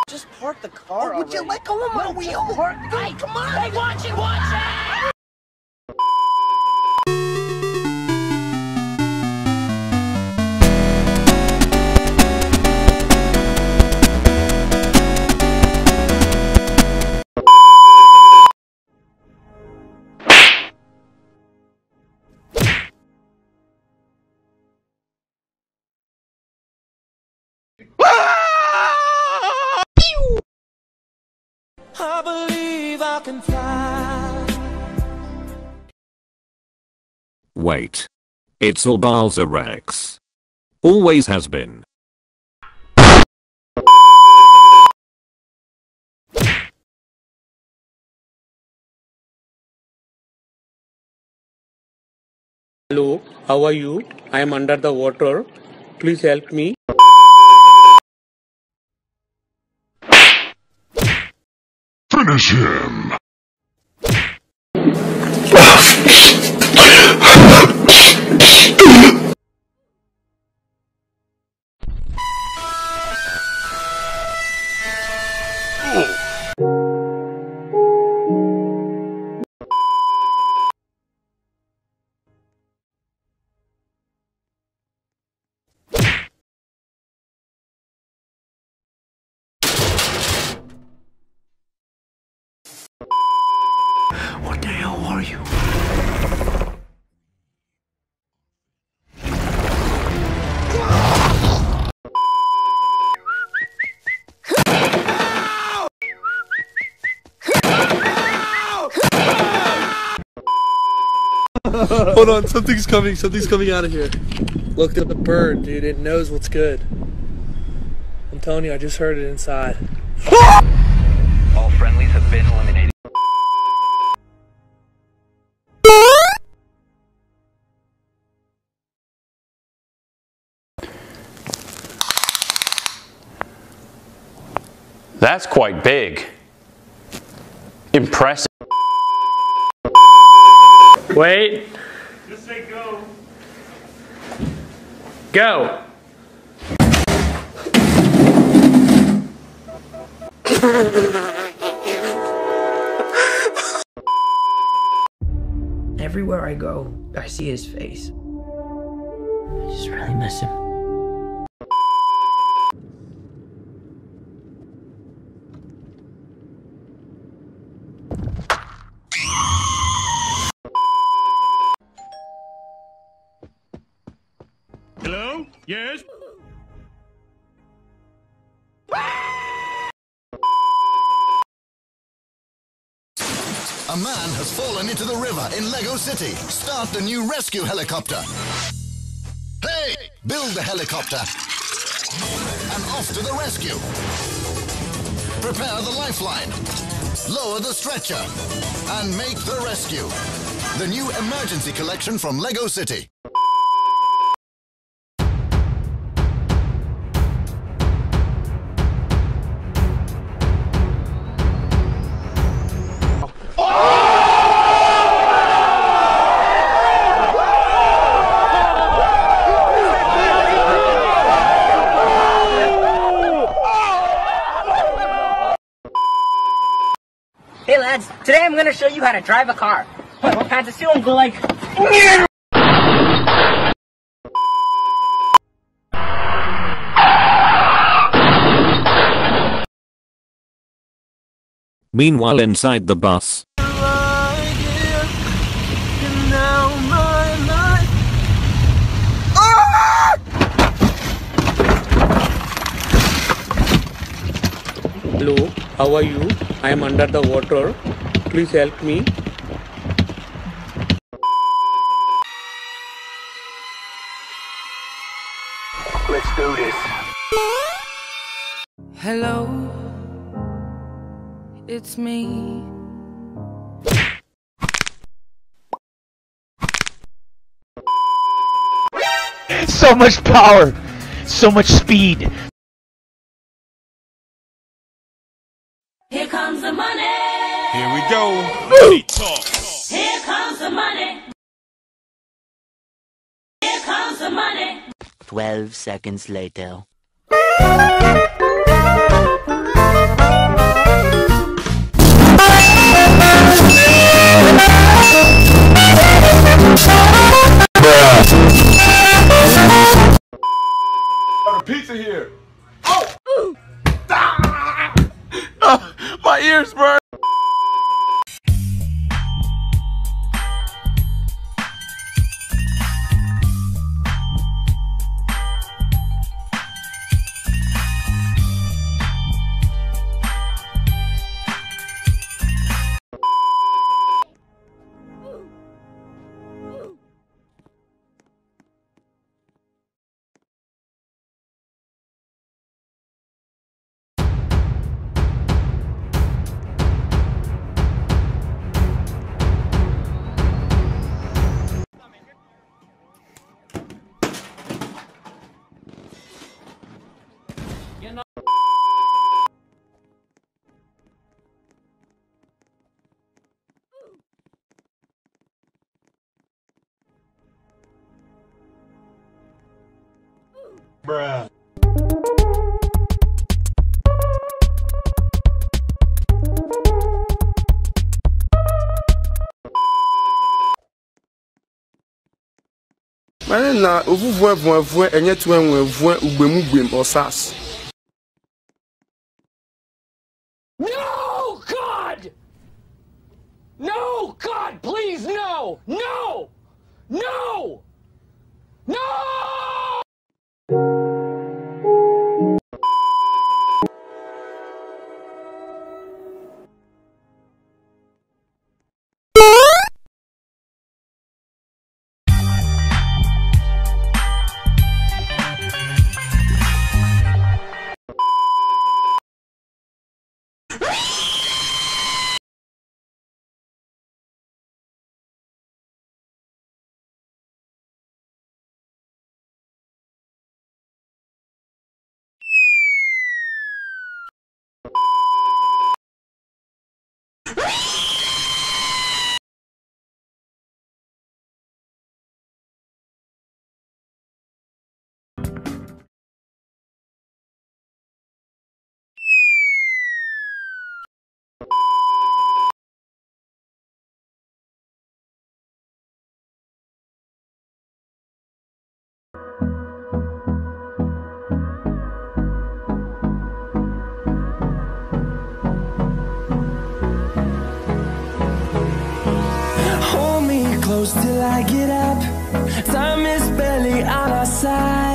Just park the car. Oh, would you let go of my wheel? Park. Hey, come on! Hey, watch it! Watch it! I believe I can fly. Wait. It's all Balza Rex. Always has been. Hello, how are you? I am under the water. Please help me. Finish him! What the hell are you? Hold on, something's coming out of here. Look at the bird, dude. It knows what's good. I'm telling you, I just heard it inside. All friendlies have been eliminated. That's quite big. Impressive. Wait. Just say go. Go. Everywhere I go, I see his face. I just really miss him. Hello? Yes? A man has fallen into the river in Lego City. Start the new rescue helicopter. Hey! Build the helicopter. And off to the rescue. Prepare the lifeline. Lower the stretcher. And make the rescue. The new emergency collection from Lego City. Hey lads, today I'm gonna show you how to drive a car. What kinds of steering go like... Meanwhile inside the bus. Hello, how are you? I am under the water. Please help me. Let's do this. Hello, it's me. So much power! So much speed! Here comes the money. Here we go. Money talk. Here comes the money. Here comes the money. 12 seconds later. pizza here. Oh! Ah! My ears burn. Bruh. Mane na ovuvu enye tu enwe ugbemugem osas. No, God! No, God, please, no! No! No! No! Hold me close till I get up. Time is barely on our side.